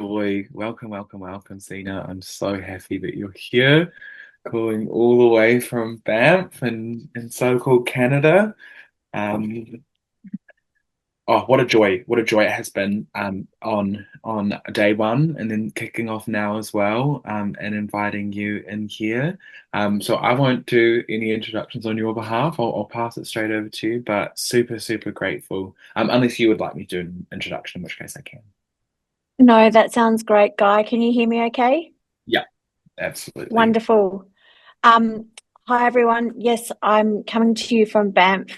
joy. Welcome, welcome, welcome, Zena. I'm so happy that you're here, calling all the way from Banff in so-called Canada. Um, oh, what a joy! What a joy it has been on day one, and then kicking off now as well, and inviting you in here. So I won't do any introductions on your behalf. I'll pass it straight over to you. But super, super grateful. Unless you would like me to do an introduction, in which case I can. No, that sounds great, Guy. Can you hear me okay? Yeah, absolutely. Wonderful. Um, Hi, everyone. Yes, I'm coming to you from Banff,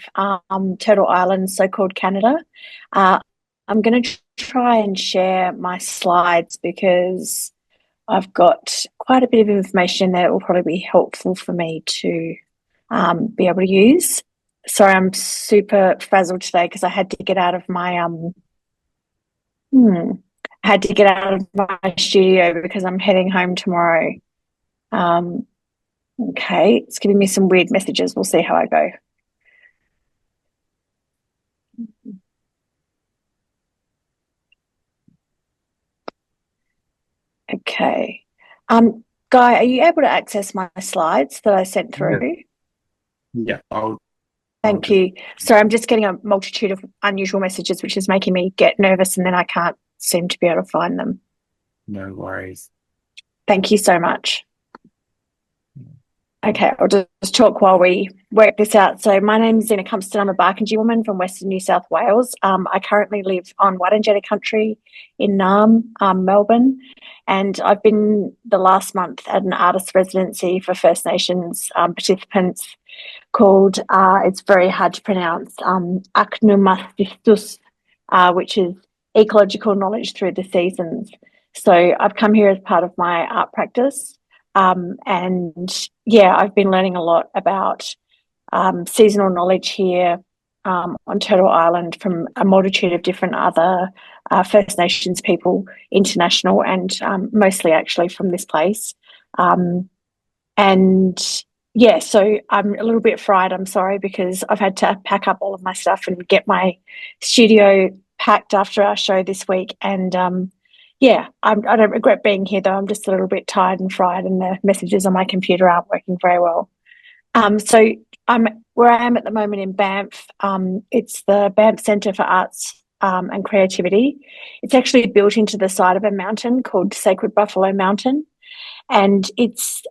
Turtle Island, so-called Canada. Uh, I'm going to try and share my slides because I've got quite a bit of information that will probably be helpful for me to be able to use. Sorry, I'm super frazzled today because I had to get out of my hmm, I had to get out of my studio because I'm heading home tomorrow. Um, okay, it's giving me some weird messages. We'll see how I go. Okay. Guy, are you able to access my slides that I sent Yeah, through? yeah. I'll Thank just you. Sorry, I'm just getting a multitude of unusual messages, which is making me get nervous, and then I can't seem to be able to find them. no worries. Thank you so much. Okay, I'll just talk while we work this out. So my name is Zena Cumpston. I'm a Barkandji woman from Western New South Wales. I currently live on Wurundjeri country in Naarm, Melbourne, and I've been the last month at an artist residency for First Nations participants called, it's very hard to pronounce, acknowledgment, which is ecological knowledge through the seasons. So I've come here as part of my art practice. And yeah, I've been learning a lot about seasonal knowledge here on Turtle Island from a multitude of different other First Nations people, international and mostly actually from this place. Um, and yeah, so I'm a little bit fried, I'm sorry, because I've had to pack up all of my stuff and get my studio packed after our show this week. And yeah, I don't regret being here, though. I'm just a little bit tired and fried, and the messages on my computer aren't working very well. So I'm where I am at the moment in Banff. It's the Banff Centre for Arts and Creativity. It's actually built into the side of a mountain called Sacred Buffalo Mountain, and it's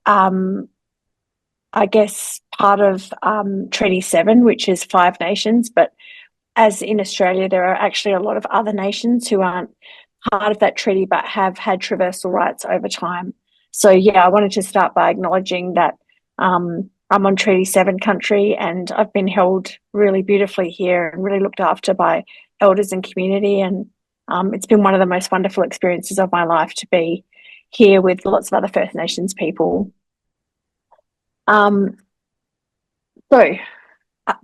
I guess part of Treaty 7, which is 5 nations. But as in Australia, there are actually a lot of other nations who aren't part of that treaty but have had traversal rights over time. So, yeah, I wanted to start by acknowledging that I'm on Treaty 7 country, and I've been held really beautifully here and really looked after by elders and community. And it's been one of the most wonderful experiences of my life to be here with lots of other First Nations people. Um, so,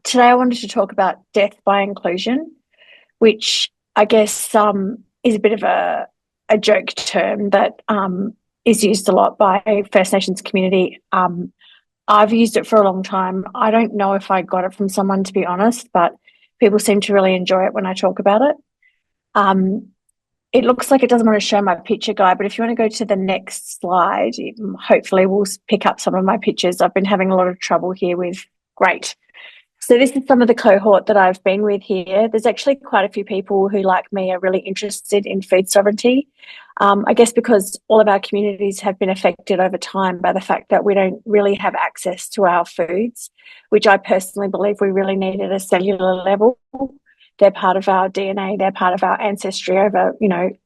today I wanted to talk about death by inclusion, which I guess is a bit of a joke term that is used a lot by First Nations community. I've used it for a long time. I don't know if I got it from someone, to be honest, but people seem to really enjoy it when I talk about it. Um, it looks like it doesn't want to show my picture, Guy, but if you want to go to the next slide, hopefully we'll pick up some of my pictures. I've been having a lot of trouble here with great. So this is some of the cohort that I've been with here. There's actually quite a few people who, like me, are really interested in food sovereignty. I guess because all of our communities have been affected over time by the fact that we don't really have access to our foods, which I personally believe we really need at a cellular level. They're part of our DNA. They're part of our ancestry over,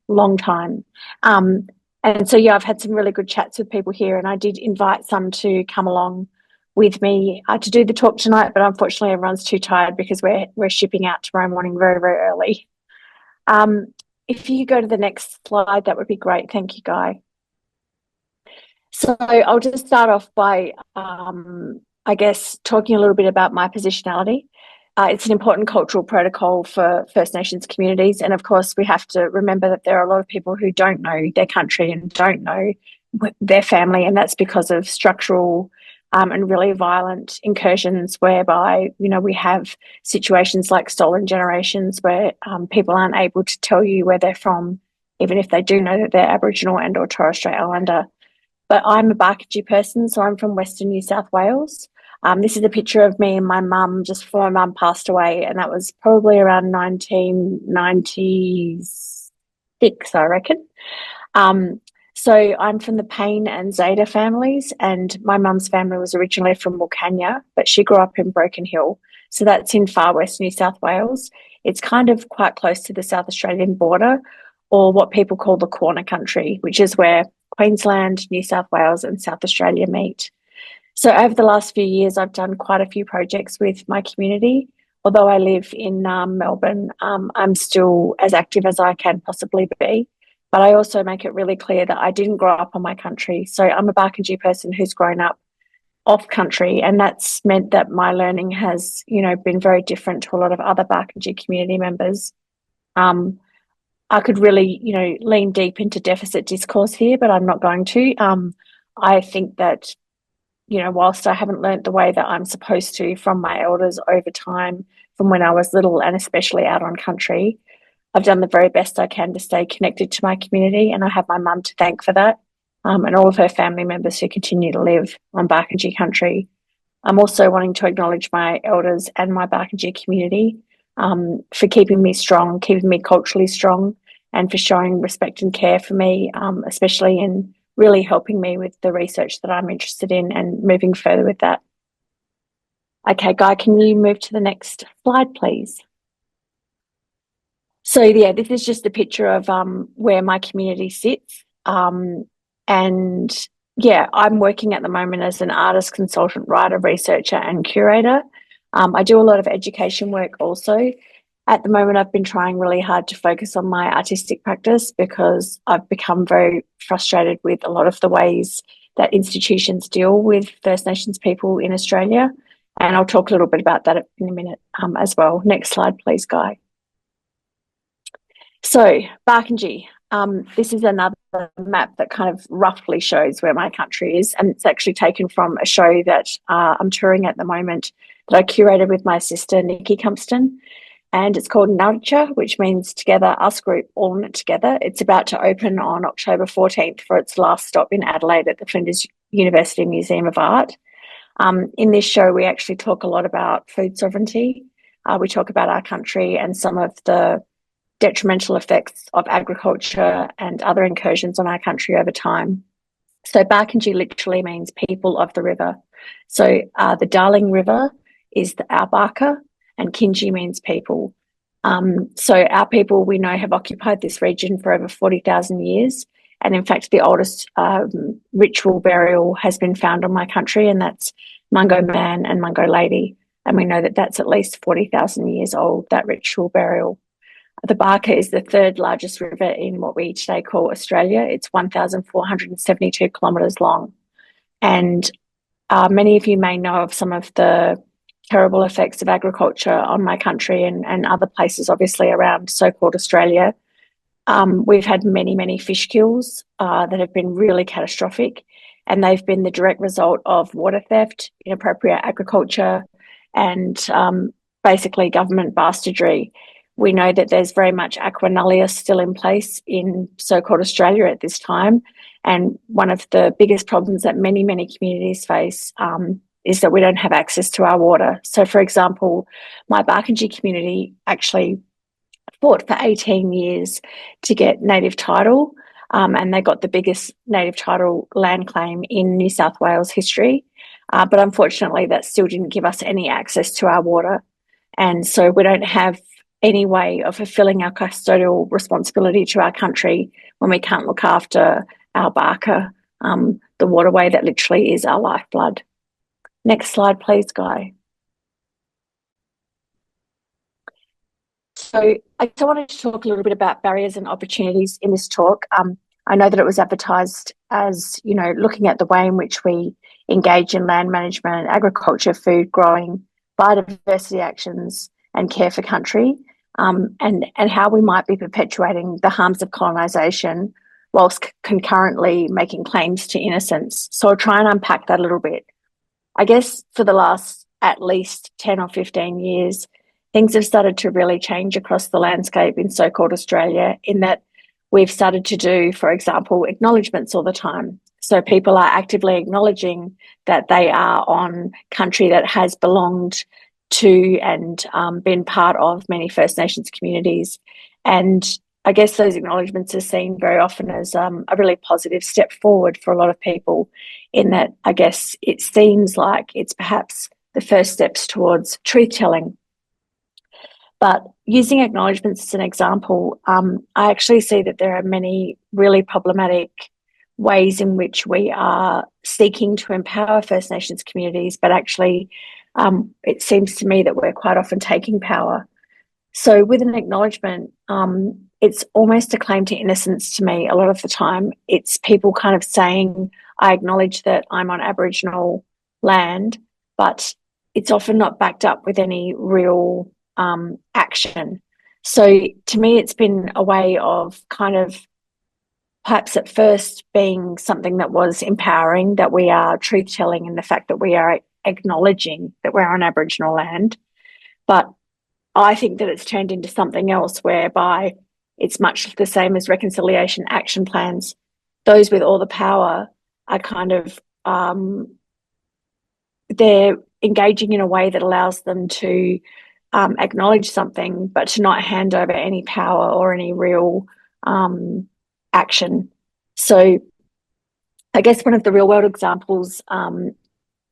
long time. And so, yeah, I've had some really good chats with people here, and I did invite some to come along with me to do the talk tonight, but unfortunately everyone's too tired because we're shipping out tomorrow morning very, very early. If you go to the next slide, that would be great. Thank you, Guy. So I'll just start off by, I guess, talking a little bit about my positionality. It's an important cultural protocol for First Nations communities. And of course, we have to remember that there are a lot of people who don't know their country and don't know their family. And that's because of structural and really violent incursions whereby, we have situations like stolen generations where people aren't able to tell you where they're from even if they do know that they're Aboriginal and or Torres Strait Islander. But I'm a Barkandji person, so I'm from Western New South Wales. This is a picture of me and my mum just before my mum passed away, and that was probably around 1996, I reckon. Um, so I'm from the Payne and Zeta families, and my mum's family was originally from Wilcannia, but she grew up in Broken Hill. So that's in far west New South Wales. It's kind of quite close to the South Australian border, or what people call the corner country, which is where Queensland, New South Wales, and South Australia meet. So over the last few years, I've done quite a few projects with my community. Although I live in Melbourne, I'm still as active as I can possibly be. But I also make it really clear that I didn't grow up on my country. So I'm a Barkandji person who's grown up off country, and that's meant that my learning has, been very different to a lot of other Barkandji community members. I could really, lean deep into deficit discourse here, but I'm not going to. I think that, whilst I haven't learnt the way that I'm supposed to from my elders over time, from when I was little and especially out on country, I've done the very best I can to stay connected to my community, and I have my mum to thank for that, and all of her family members who continue to live on Barkandji country. I'm also wanting to acknowledge my elders and my Barkandji community for keeping me strong, keeping me culturally strong, and for showing respect and care for me, especially in really helping me with the research that I'm interested in and moving further with that. Okay, Guy, can you move to the next slide, please? So, yeah, this is just a picture of where my community sits. And, yeah, I'm working at the moment as an artist, consultant, writer, researcher, and curator. I do a lot of education work also. At the moment, I've been trying really hard to focus on my artistic practice because I've become very frustrated with a lot of the ways that institutions deal with First Nations people in Australia. And I'll talk a little bit about that in a minute as well. Next slide, please, Guy. So, Barkandji, this is another map that kind of roughly shows where my country is, and it's actually taken from a show that I'm touring at the moment that I curated with my sister, Zena Cumpston, and it's called Nurture, which means together, us group, all in it together. It's about to open on October 14th for its last stop in Adelaide at the Flinders University Museum of Art. In this show, we actually talk a lot about food sovereignty. We talk about our country and some of the detrimental effects of agriculture and other incursions on our country over time. So Barkandji literally means people of the river. So the Darling River is our Barka, and Kinji means people. So our people, we know, have occupied this region for over 40,000 years. And in fact, the oldest ritual burial has been found on my country, and that's Mungo Man and Mungo Lady. And we know that that's at least 40,000 years old, that ritual burial. The Barka is the third largest river in what we today call Australia. It's 1,472 kilometres long. And many of you may know of some of the terrible effects of agriculture on my country and other places, obviously, around so-called Australia. We've had many, many fish kills that have been really catastrophic, and they've been the direct result of water theft, inappropriate agriculture, and basically government bastardry. We know that there's very much aqua nullius still in place in so-called Australia at this time, and one of the biggest problems that many, many communities face is that we don't have access to our water. So, for example, my Barkandji community actually fought for 18 years to get native title, and they got the biggest native title land claim in New South Wales history. But unfortunately, that still didn't give us any access to our water. And so we don't have any way of fulfilling our custodial responsibility to our country when we can't look after our Barka, the waterway that literally is our lifeblood. Next slide, please, Guy. So I just wanted to talk a little bit about barriers and opportunities in this talk. I know that it was advertised as, looking at the way in which we engage in land management, agriculture, food growing, biodiversity actions, and care for country, and how we might be perpetuating the harms of colonisation whilst concurrently making claims to innocence. So I'll try and unpack that a little bit. I guess for the last at least 10 or 15 years, things have started to really change across the landscape in so-called Australia, in that we've started to do, for example, acknowledgements all the time. So people are actively acknowledging that they are on country that has belonged to and been part of many First Nations communities. And I guess those acknowledgements are seen very often as a really positive step forward for a lot of people, in that I guess it seems like it's perhaps the first steps towards truth telling. But using acknowledgements as an example, I actually see that there are many really problematic ways in which we are seeking to empower First Nations communities, but actually it seems to me that we're quite often taking power. So with an acknowledgement, it's almost a claim to innocence to me a lot of the time. It's people kind of saying, I acknowledge that I'm on Aboriginal land, but it's often not backed up with any real action. So to me, it's been a way of kind of perhaps at first being something that was empowering, that we are truth telling in the fact that we are acknowledging that we're on Aboriginal land. But I think that it's turned into something else whereby it's much the same as reconciliation action plans. Those with all the power are kind of, they're engaging in a way that allows them to acknowledge something, but to not hand over any power or any real action. So I guess one of the real world examples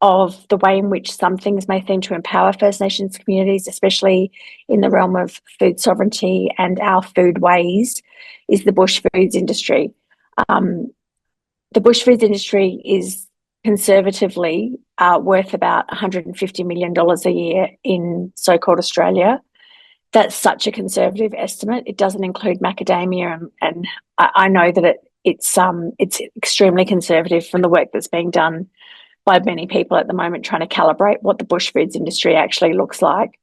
of the way in which some things may seem to empower First Nations communities, especially in the realm of food sovereignty and our food ways, is the bush foods industry. The bush foods industry is conservatively worth about $150 million a year in so-called Australia. That's such a conservative estimate. It doesn't include macadamia, and I know that it's extremely conservative from the work that's being done by many people at the moment, trying to calibrate what the bush foods industry actually looks like.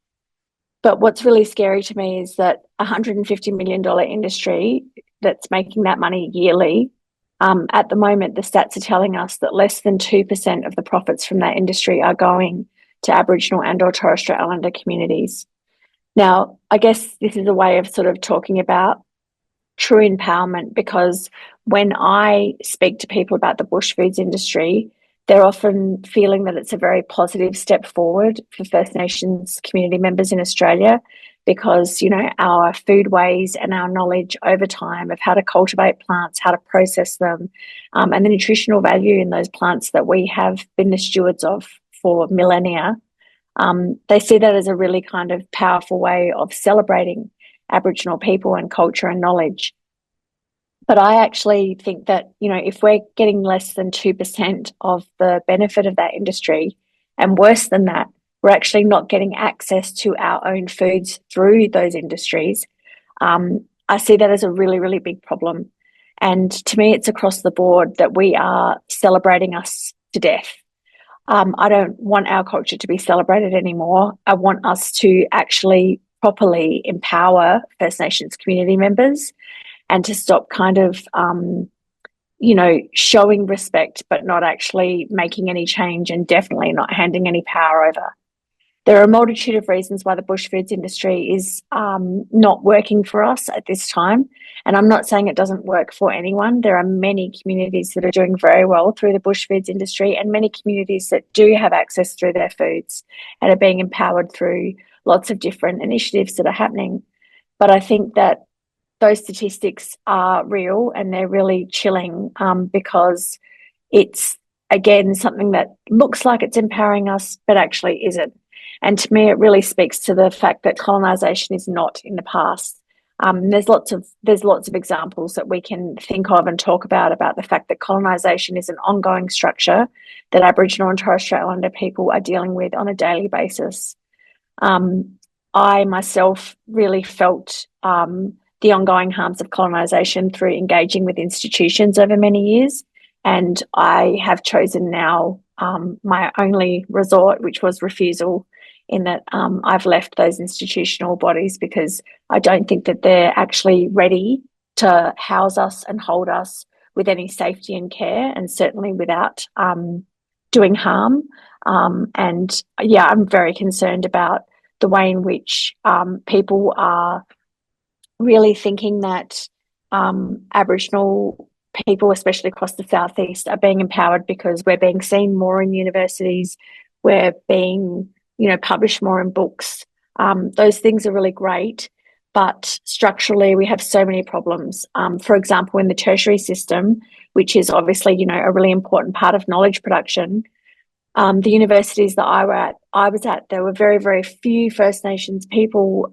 But what's really scary to me is that $150 million industry that's making that money yearly, at the moment, the stats are telling us that less than 2% of the profits from that industry are going to Aboriginal and or Torres Strait Islander communities. Now, I guess this is a way of sort of talking about true empowerment, because when I speak to people about the bush foods industry, they're often feeling that it's a very positive step forward for First Nations community members in Australia, because, you know, our food ways and our knowledge over time of how to cultivate plants, how to process them, and the nutritional value in those plants that we have been the stewards of for millennia, they see that as a really kind of powerful way of celebrating Aboriginal people and culture and knowledge. But I actually think that, you know, if we're getting less than 2% of the benefit of that industry, and worse than that, we're actually not getting access to our own foods through those industries, I see that as a really, really big problem. And to me, it's across the board that we are celebrating us to death. I don't want our culture to be celebrated anymore. I want us to actually properly empower First Nations community members, and to stop kind of, you know, showing respect but not actually making any change, and definitely not handing any power over. There are a multitude of reasons why the bush foods industry is not working for us at this time. And I'm not saying it doesn't work for anyone. There are many communities that are doing very well through the bush foods industry, and many communities that do have access through their foods and are being empowered through lots of different initiatives that are happening. But I think that those statistics are real, and they're really chilling, because it's, again, something that looks like it's empowering us, but actually isn't. And to me, it really speaks to the fact that colonisation is not in the past. There's lots of examples that we can think of and talk about the fact that colonisation is an ongoing structure that Aboriginal and Torres Strait Islander people are dealing with on a daily basis. I myself really felt the ongoing harms of colonisation through engaging with institutions over many years, and I have chosen now my only resort, which was refusal, in that I've left those institutional bodies because I don't think that they're actually ready to house us and hold us with any safety and care, and certainly without doing harm. And yeah, I'm very concerned about the way in which people are really thinking that Aboriginal people, especially across the southeast, are being empowered because we're being seen more in universities, we're being, published more in books. Those things are really great, but structurally we have so many problems. For example, in the tertiary system, which is obviously, a really important part of knowledge production, the universities that I was at, there were very, very few First Nations people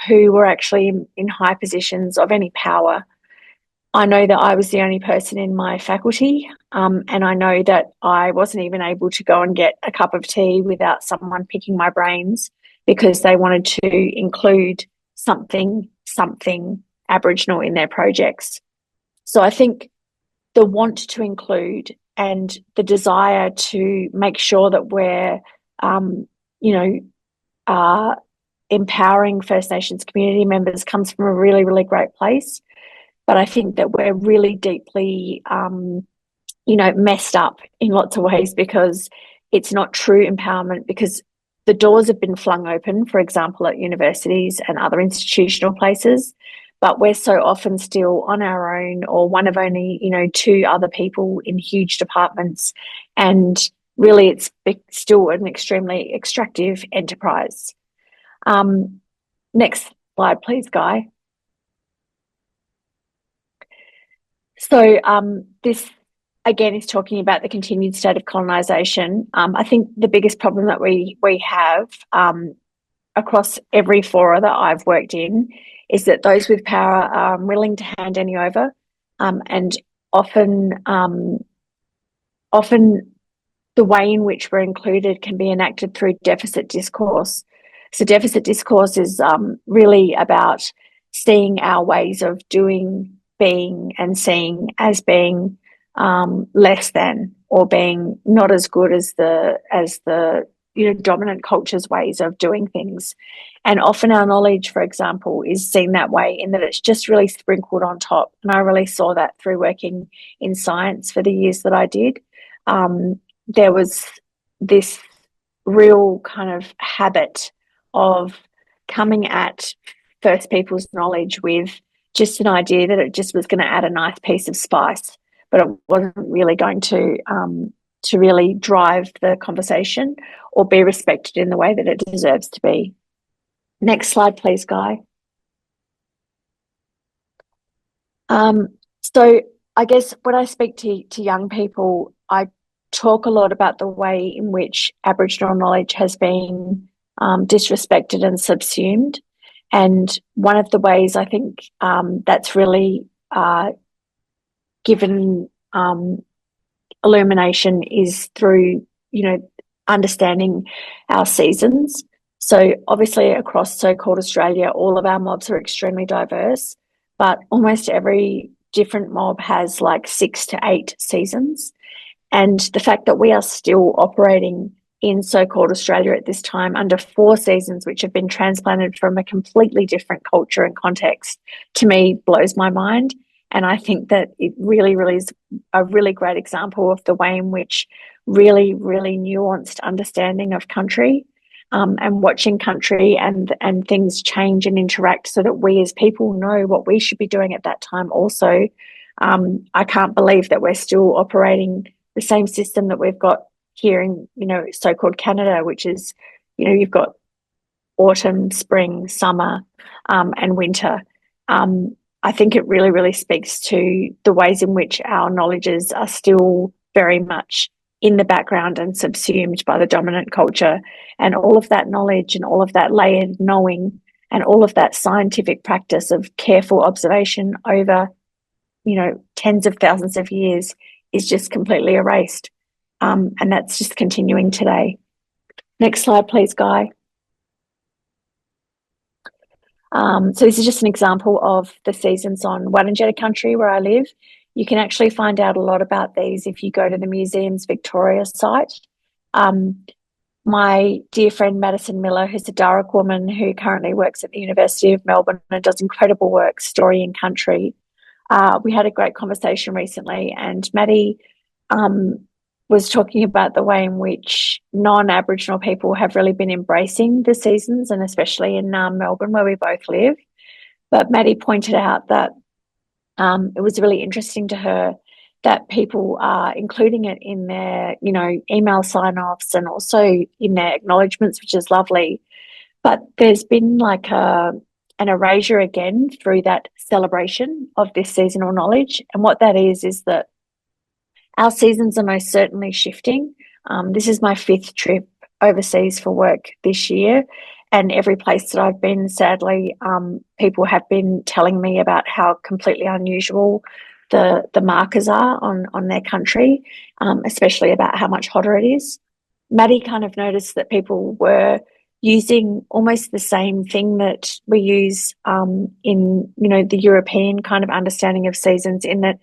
who were actually in high positions of any power. I know that I was the only person in my faculty, and I know that I wasn't even able to go and get a cup of tea without someone picking my brains because they wanted to include something Aboriginal in their projects. So I think the want to include and the desire to make sure that we're, you know, empowering First Nations community members comes from a really, really great place. But I think that we're really deeply, messed up in lots of ways because it's not true empowerment, because the doors have been flung open, for example, at universities and other institutional places, but we're so often still on our own or one of only, two other people in huge departments. And really, it's still an extremely extractive enterprise. Next slide, please, Guy. So this, again, is talking about the continued state of colonisation. I think the biggest problem that we have across every fora that I've worked in is that those with power are willing to hand any over, and often the way in which we're included can be enacted through deficit discourse. So deficit discourse is really about seeing our ways of doing, being, and seeing as being less than, or being not as good as the dominant culture's ways of doing things. And often our knowledge, for example, is seen that way, in that it's just really sprinkled on top. And I really saw that through working in science for the years that I did. There was this real kind of habit of coming at First People's knowledge with just an idea that it just was going to add a nice piece of spice, but it wasn't really going to really drive the conversation or be respected in the way that it deserves to be. Next slide, please, Guy. So I guess when I speak to young people, I talk a lot about the way in which Aboriginal knowledge has been disrespected and subsumed. And one of the ways I think that's really given illumination is through, understanding our seasons. So obviously across so-called Australia, all of our mobs are extremely diverse, but almost every different mob has like 6 to 8 seasons. And the fact that we are still operating in so-called Australia at this time under 4 seasons, which have been transplanted from a completely different culture and context, to me blows my mind. And I think that it really, really is a really great example of the way in which really, really nuanced understanding of country and watching country and things change and interact so that we as people know what we should be doing at that time also. I can't believe that we're still operating the same system that we've got here in, so-called Canada, which is, you've got autumn, spring, summer, and winter. I think it really, really speaks to the ways in which our knowledges are still very much in the background and subsumed by the dominant culture. And all of that knowledge and all of that layered knowing and all of that scientific practice of careful observation over, tens of thousands of years is just completely erased. And that's just continuing today. Next slide, please, Guy. So this is just an example of the seasons on Wurundjeri country where I live. You can actually find out a lot about these if you go to the Museums Victoria site. My dear friend Madison Miller, who's a Darug woman who currently works at the University of Melbourne and does incredible work storying country, we had a great conversation recently, and Maddie was talking about the way in which non-Aboriginal people have really been embracing the seasons, and especially in Melbourne where we both live. But Maddie pointed out that it was really interesting to her that people are including it in their, email sign-offs and also in their acknowledgements, which is lovely. But there's been like an erasure again through that celebration of this seasonal knowledge. And what that is that our seasons are most certainly shifting. This is my 5th trip overseas for work this year. And every place that I've been, sadly, people have been telling me about how completely unusual the markers are on their country, especially about how much hotter it is. Maddie kind of noticed that people were using almost the same thing that we use in, the European kind of understanding of seasons, in that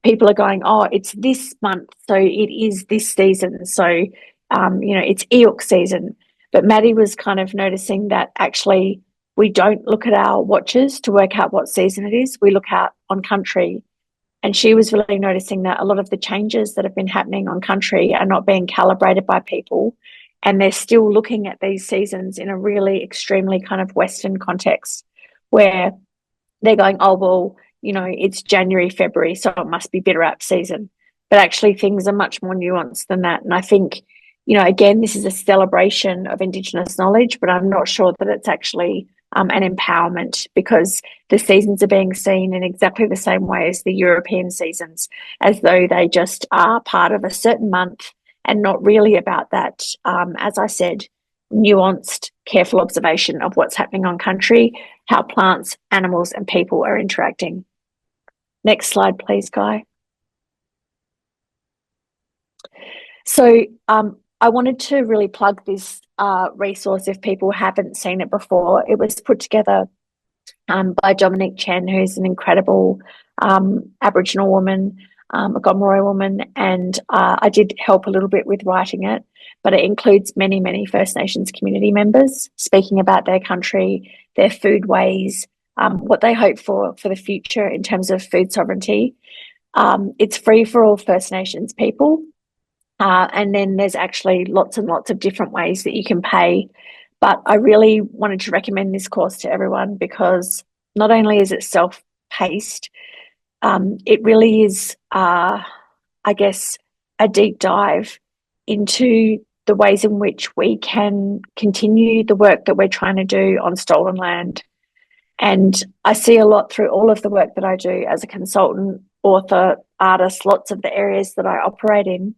people are going, oh, it's this month, so it is this season. So, it's Eok season. But Maddie was kind of noticing that actually we don't look at our watches to work out what season it is. We look out on country. And she was really noticing that a lot of the changes that have been happening on country are not being calibrated by people. And they're still looking at these seasons in a really extremely kind of Western context, where they're going, oh, well, it's January, February, so it must be bitter app season. But actually, things are much more nuanced than that. And I think, again, this is a celebration of Indigenous knowledge, but I'm not sure that it's actually an empowerment, because the seasons are being seen in exactly the same way as the European seasons, as though they just are part of a certain month and not really about that, as I said, nuanced, careful observation of what's happening on country, how plants, animals, and people are interacting. Next slide, please, Guy. So I wanted to really plug this resource if people haven't seen it before. It was put together by Dominique Chen, who's an incredible Aboriginal woman, a Gomeroi woman, and I did help a little bit with writing it, but it includes many, many First Nations community members speaking about their country, their food ways, what they hope for the future in terms of food sovereignty. It's free for all First Nations people. And then there's actually lots and lots of different ways that you can pay. But I really wanted to recommend this course to everyone, because not only is it self-paced, it really is, I guess, a deep dive into the ways in which we can continue the work that we're trying to do on stolen land. And I see a lot through all of the work that I do as a consultant, author, artist, lots of the areas that I operate in,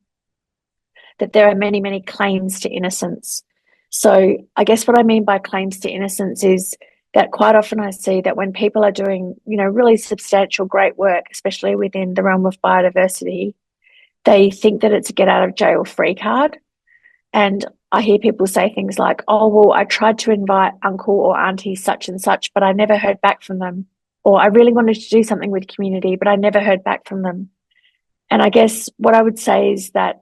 that there are many, many claims to innocence. So I guess what I mean by claims to innocence is that quite often I see that when people are doing, really substantial, great work, especially within the realm of biodiversity, they think that it's a get out of jail free card. And I hear people say things like, oh, well, I tried to invite uncle or auntie such and such, but I never heard back from them. Or I really wanted to do something with community, but I never heard back from them. And I guess what I would say is that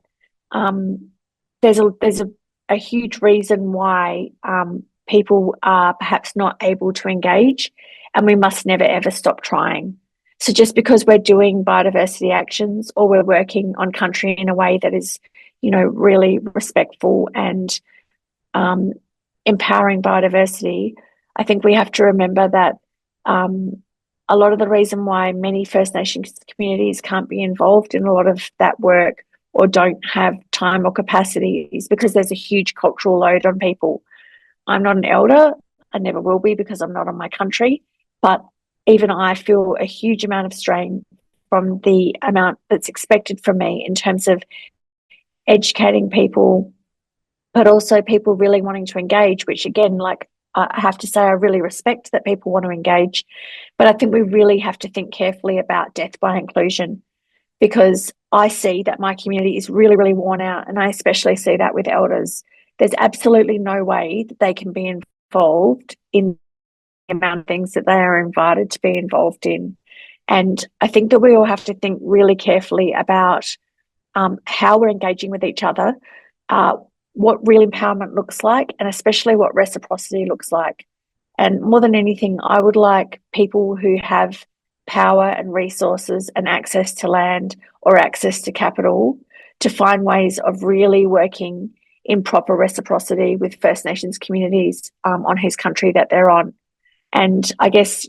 there's a huge reason why people are perhaps not able to engage, and we must never ever stop trying. So just because we're doing biodiversity actions, or we're working on country in a way that is, really respectful and empowering biodiversity, I think we have to remember that a lot of the reason why many First Nations communities can't be involved in a lot of that work, or don't have time or capacity, is because there's a huge cultural load on people. I'm not an elder, I never will be, because I'm not on my country, but even I feel a huge amount of strain from the amount that's expected from me in terms of educating people, but also people really wanting to engage, which again, like I have to say, I really respect that people want to engage, but I think we really have to think carefully about death by inclusion, because I see that my community is really, really worn out, and I especially see that with elders. There's absolutely no way that they can be involved in the amount of things that they are invited to be involved in. And I think that we all have to think really carefully about how we're engaging with each other, what real empowerment looks like, and especially what reciprocity looks like. And more than anything, I would like people who have power and resources and access to land or access to capital to find ways of really working in proper reciprocity with First Nations communities on whose country that they're on. And I guess,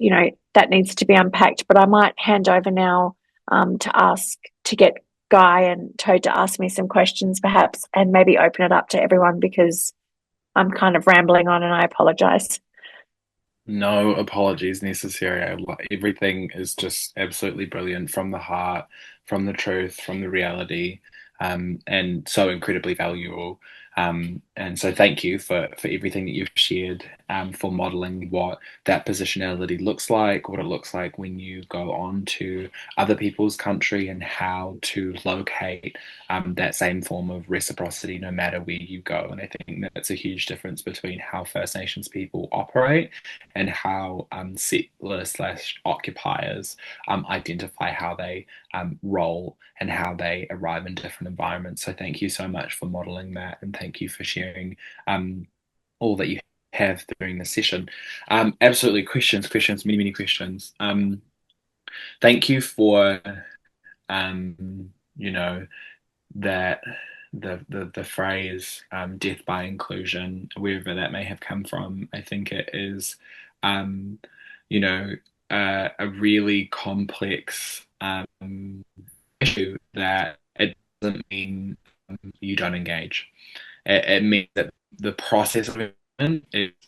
that needs to be unpacked, but I might hand over now to get Guy and Toad to ask me some questions perhaps, and maybe open it up to everyone because I'm kind of rambling on and I apologize. No apologies necessary. Everything is just absolutely brilliant from the heart, from the truth, from the reality, and so incredibly valuable. And so thank you for everything that you've shared, for modeling what that positionality looks like, what it looks like when you go on to other people's country, and how to locate that same form of reciprocity no matter where you go. And I think that's a huge difference between how First Nations people operate and how settlers slash occupiers identify how they role and how they arrive in different environments. So thank you so much for modeling that, and thank you for sharing all that you have during the session. Absolutely, questions, many, many questions. Thank you for you know that the phrase death by inclusion, wherever that may have come from. I think it is, um, you know, a really complex issue that it doesn't mean you don't engage. It means that the process of it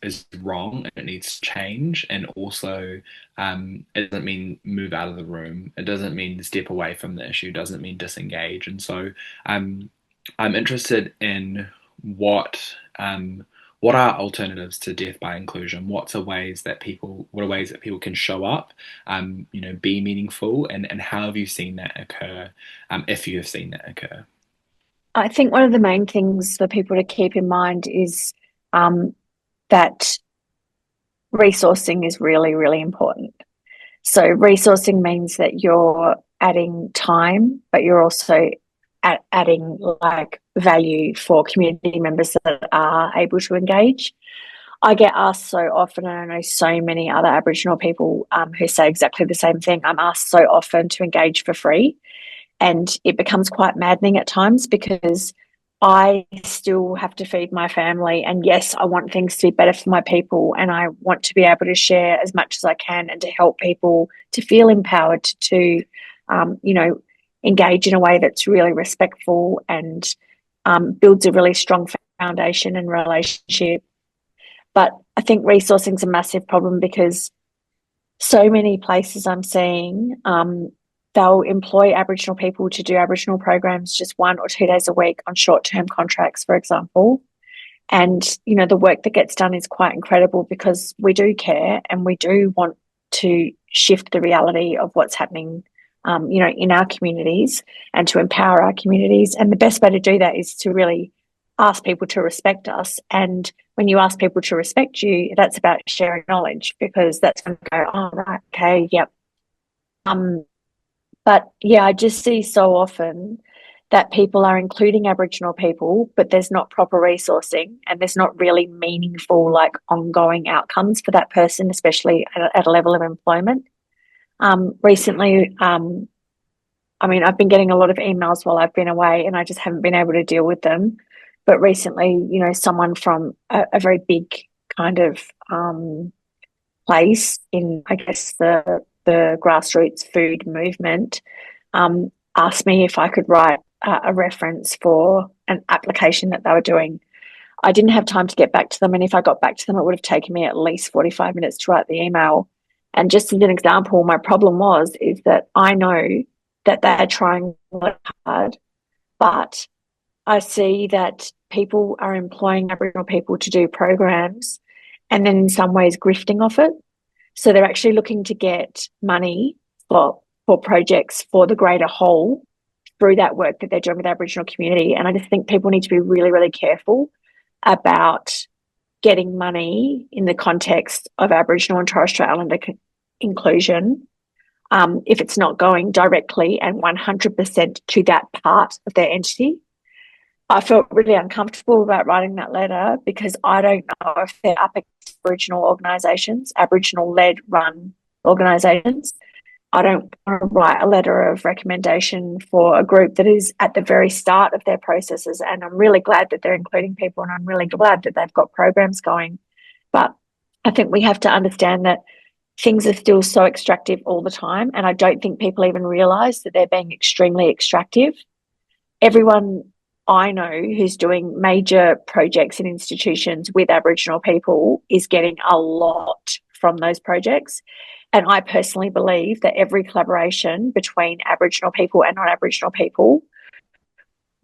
is wrong and it needs to change. And also, it doesn't mean move out of the room. It doesn't mean step away from the issue. It doesn't mean disengage. And so, um, I'm interested in what are alternatives to death by inclusion? What are ways that people can show up, be meaningful, and how have you seen that occur, if you have seen that occur? I think one of the main things for people to keep in mind is that resourcing is really, really important. So resourcing means that you're adding time, but you're also adding like value for community members that are able to engage. I get asked so often, and I know so many other Aboriginal people who say exactly the same thing. I'm asked so often to engage for free, and it becomes quite maddening at times because I still have to feed my family. And yes, I want things to be better for my people, and I want to be able to share as much as I can and to help people to feel empowered to, engage in a way that's really respectful and builds a really strong foundation and relationship. But I think resourcing is a massive problem because so many places I'm seeing, they'll employ Aboriginal people to do Aboriginal programs just 1 or 2 days a week on short-term contracts, for example. And, the work that gets done is quite incredible because we do care and we do want to shift the reality of what's happening, in our communities and to empower our communities. And the best way to do that is to really ask people to respect us. And when you ask people to respect you, that's about sharing knowledge because that's going to go, oh, right, okay, yep. But yeah, I just see so often that people are including Aboriginal people, but there's not proper resourcing and there's not really meaningful, like ongoing outcomes for that person, especially at a level of employment. Recently, I've been getting a lot of emails while I've been away and I just haven't been able to deal with them. But recently, someone from a very big kind of place in, I guess, the grassroots food movement asked me if I could write a reference for an application that they were doing. I didn't have time to get back to them, and if I got back to them, it would have taken me at least 45 minutes to write the email. And just as an example, my problem is that I know that they're trying really hard, but I see that people are employing Aboriginal people to do programs and then in some ways grifting off it. So they're actually looking to get money for projects for the greater whole through that work that they're doing with the Aboriginal community. And I just think people need to be really, really careful about getting money in the context of Aboriginal and Torres Strait Islander inclusion if it's not going directly and 100% to that part of their entity. I felt really uncomfortable about writing that letter because I don't know if they're up against Aboriginal organisations, Aboriginal-led run organisations. I don't want to write a letter of recommendation for a group that is at the very start of their processes, and I'm really glad that they're including people and I'm really glad that they've got programs going. But I think we have to understand that things are still so extractive all the time. And I don't think people even realize that they're being extremely extractive. Everyone I know who's doing major projects in institutions with Aboriginal people is getting a lot from those projects. And I personally believe that every collaboration between Aboriginal people and non-Aboriginal people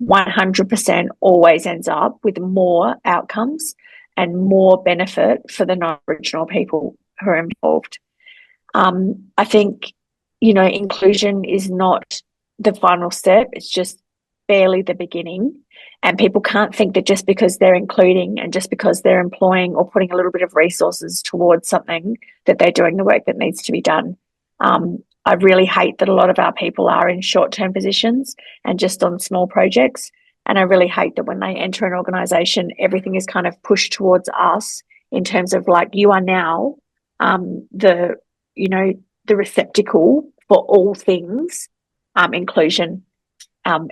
100% always ends up with more outcomes and more benefit for the non-Aboriginal people who are involved. I think, inclusion is not the final step. It's just barely the beginning. And people can't think that just because they're including and just because they're employing or putting a little bit of resources towards something that they're doing the work that needs to be done. I really hate that a lot of our people are in short-term positions and just on small projects. And I really hate that when they enter an organisation, everything is kind of pushed towards us in terms of like, you are now the receptacle for all things inclusion.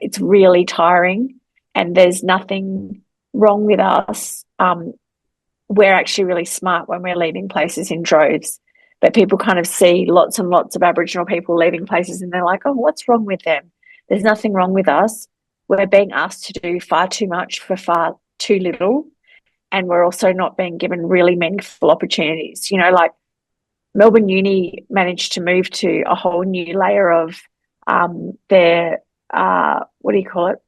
It's really tiring, and there's nothing wrong with us. We're actually really smart when we're leaving places in droves, but people kind of see lots and lots of Aboriginal people leaving places and they're like, oh, what's wrong with them? There's nothing wrong with us. We're being asked to do far too much for far too little, and we're also not being given really meaningful opportunities. Like Melbourne Uni managed to move to a whole new layer of their what do you call it?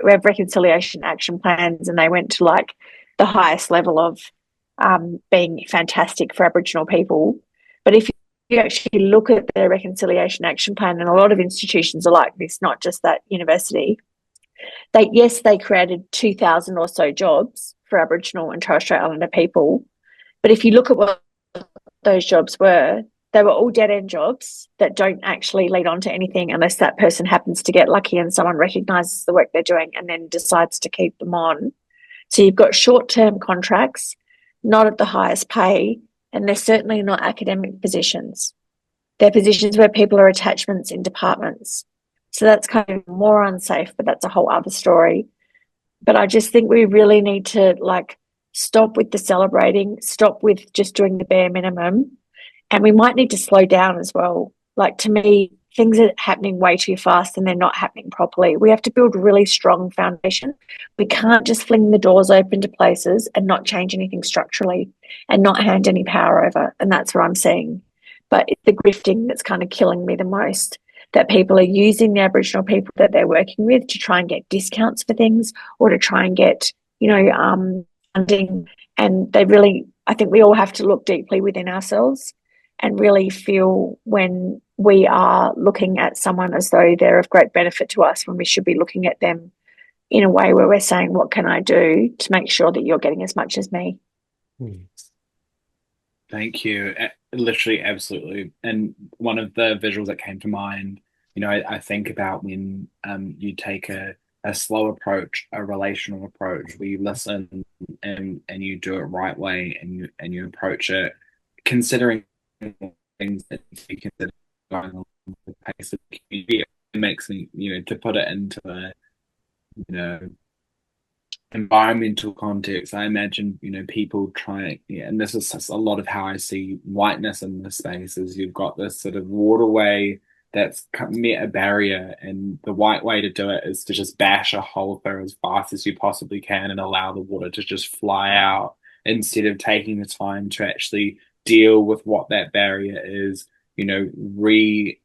We have reconciliation action plans, and they went to like the highest level of being fantastic for Aboriginal people. But if you actually look at the reconciliation action plan, and a lot of institutions are like this, not just that university, they created 2,000 or so jobs for Aboriginal and Torres Strait Islander people. But if you look at what those jobs were, they were all dead-end jobs that don't actually lead on to anything unless that person happens to get lucky and someone recognises the work they're doing and then decides to keep them on. So you've got short-term contracts, not at the highest pay, and they're certainly not academic positions. They're positions where people are attachments in departments. So that's kind of more unsafe, but that's a whole other story. But I just think we really need to stop with the celebrating, stop with just doing the bare minimum. And we might need to slow down as well. Like, to me, things are happening way too fast and they're not happening properly. We have to build a really strong foundation. We can't just fling the doors open to places and not change anything structurally and not hand any power over. And that's what I'm seeing. But it's the grifting that's kind of killing me the most, that people are using the Aboriginal people that they're working with to try and get discounts for things or to try and get, funding. And I think we all have to look deeply within ourselves and really feel when we are looking at someone as though they're of great benefit to us, when we should be looking at them in a way where we're saying, what can I do to make sure that you're getting as much as me? Thank you. Literally, absolutely. And one of the visuals that came to mind, I think about when you take a slow approach, a relational approach, where you listen and you do it right way and you approach it considering things that need to be considered going along with the pace of the community. It makes me, to put it into a, environmental context. I imagine, people trying, and this is just a lot of how I see whiteness in this space, is you've got this sort of waterway that's met a barrier, and the white way to do it is to just bash a hole through as fast as you possibly can and allow the water to just fly out instead of taking the time to actually deal with what that barrier is, regenerate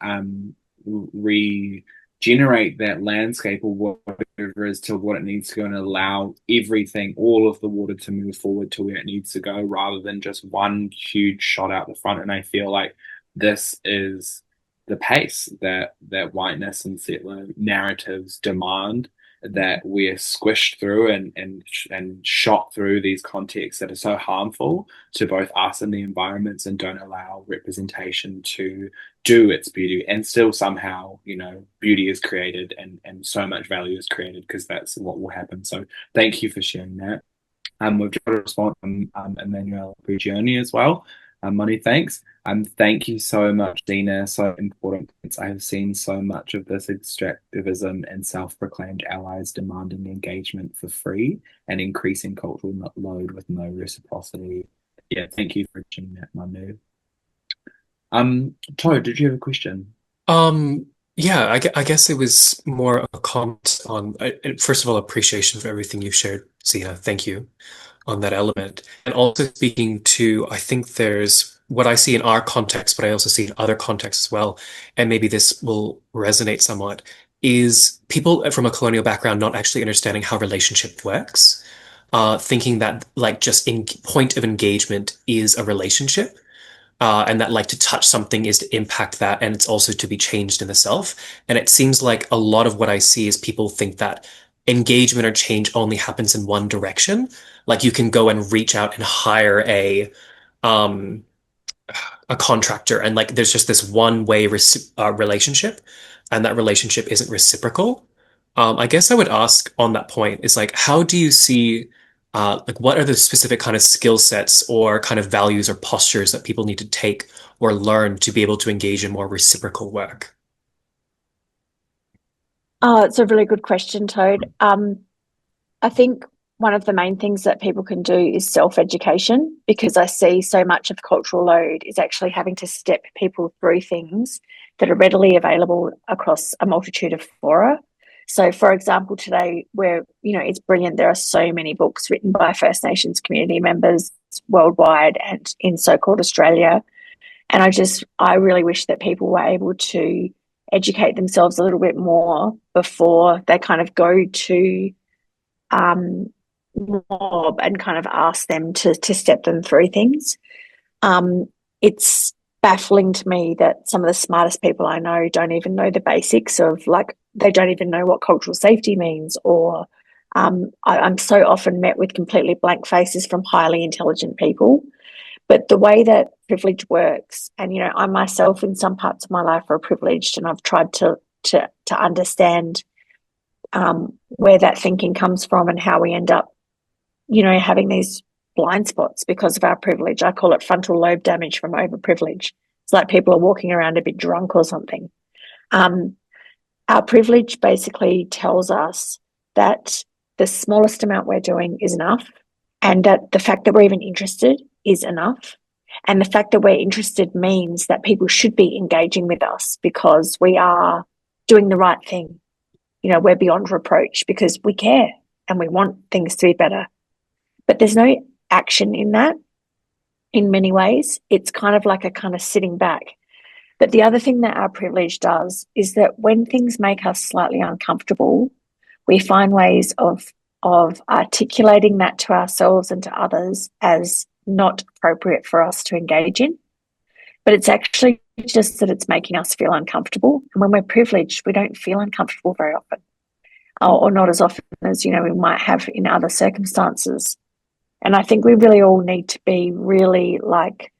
that landscape or whatever is to what it needs to go, and allow everything, all of the water, to move forward to where it needs to go rather than just one huge shot out the front. And I feel like this is the pace that whiteness and settler narratives demand, that we're squished through and shot through these contexts that are so harmful to both us and the environments, and don't allow representation to do its beauty. And still somehow, beauty is created and so much value is created, because that's what will happen. So thank you for sharing that. We've got a response from Emmanuel Prigioni as well. Many thanks. Thank you so much, Zena. So important. I have seen so much of this extractivism and self-proclaimed allies demanding engagement for free and increasing cultural load with no reciprocity. Yeah, thank you for mentioning that, Manu. Toad, did you have a question? Um, yeah, I guess it was more a comment on, first of all, appreciation for everything you've shared, Zena. Thank you on that element. And also speaking to, I think there's what I see in our context, but I also see in other contexts as well, and maybe this will resonate somewhat, is people from a colonial background not actually understanding how relationship works, thinking that like just in point of engagement is a relationship and that like to touch something is to impact that and it's also to be changed in the self. And it seems like a lot of what I see is people think that engagement or change only happens in one direction. Like you can go and reach out and hire um a contractor and like there's just this one way relationship and that relationship isn't reciprocal. I guess I would ask on that point is like how do you see like what are the specific kind of skill sets or kind of values or postures that people need to take or learn to be able to engage in more reciprocal work? Oh, it's a really good question, Toad. I think one of the main things that people can do is self-education because I see so much of cultural load is actually having to step people through things that are readily available across a multitude of fora. So, for example, today it's brilliant. There are so many books written by First Nations community members worldwide and in so-called Australia. And I really wish that people were able to educate themselves a little bit more before they kind of go to um, mob and kind of ask them to step them through things. It's baffling to me that some of the smartest people I know don't even know the basics of like they don't even know what cultural safety means or I'm so often met with completely blank faces from highly intelligent people. But the way that privilege works, and I myself in some parts of my life are privileged, and I've tried to understand where that thinking comes from and how we end up, having these blind spots because of our privilege. I call it frontal lobe damage from overprivilege. It's like people are walking around a bit drunk or something. Um, our privilege basically tells us that the smallest amount we're doing is enough, and that the fact that we're even interested is enough. And the fact that we're interested means that people should be engaging with us because we are doing the right thing. We're beyond reproach because we care and we want things to be better. But there's no action in that in many ways. It's kind of like a kind of sitting back. But the other thing that our privilege does is that when things make us slightly uncomfortable, we find ways of articulating that to ourselves and to others as not appropriate for us to engage in. But it's actually just that it's making us feel uncomfortable. And when we're privileged, we don't feel uncomfortable very often, or not as often as we might have in other circumstances. And I think we really all need to be really like